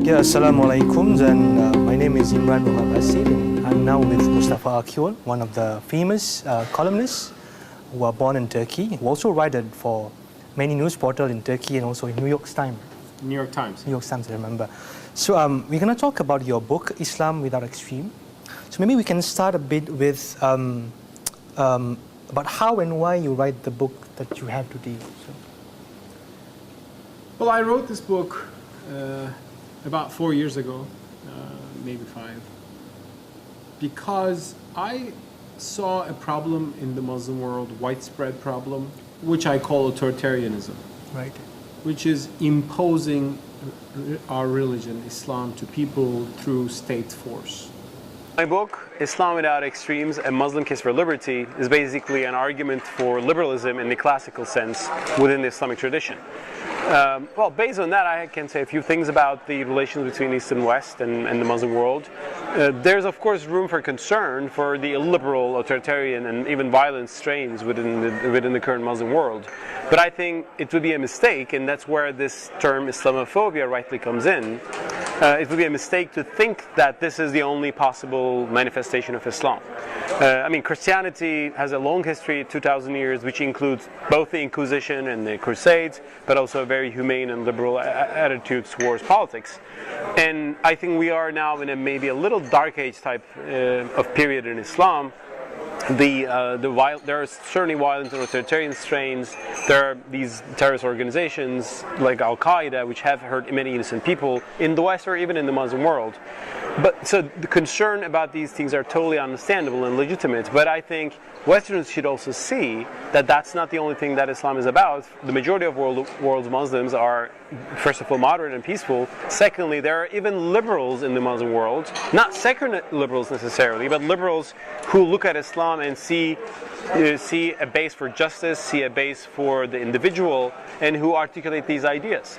Yeah, Assalamu alaikum, and my name is Imran Muhammad, and I'm now with Mustafa Akyol, one of the famous columnists who are born in Turkey, who also write for many news portals in Turkey and also in New York Times. New York Times. New York Times, I remember. So we're going to talk about your book, Islam Without Extreme. So maybe we can start a bit with about how and why you write the book that you have today. So. Well, I wrote this book about 4 years ago, maybe 5, because I saw a problem in the Muslim world, widespread problem, which I call authoritarianism. Right. Which is imposing our religion, Islam, to people through state force. My book, Islam Without Extremes, A Muslim Case for Liberty, is basically an argument for liberalism in the classical sense within the Islamic tradition. Well, based on that, I can say a few things about the relations between East and West and the Muslim world. There's, of course, room for concern for the illiberal, authoritarian, and even violent strains within the current Muslim world. But I think it would be a mistake, and that's where this term Islamophobia rightly comes in. It would be a mistake to think that this is the only possible manifestation of Islam. I mean, Christianity has a long history, 2,000 years, which includes both the Inquisition and the Crusades, but also a very humane and liberal attitude towards politics. And I think we are now in maybe a little dark age type of period in Islam. There are certainly violent and authoritarian strains. There are these terrorist organizations like Al-Qaeda, which have hurt many innocent people in the West or even in the Muslim world. But so the concern about these things are totally understandable and legitimate. But I think Westerners should also see that that's not the only thing that Islam is about. The majority of world's Muslims are, first of all, moderate and peaceful. Secondly, there are even liberals in the Muslim world, not secular liberals necessarily, but liberals who look at Islam and see a base for justice, see a base for the individual, and who articulate these ideas.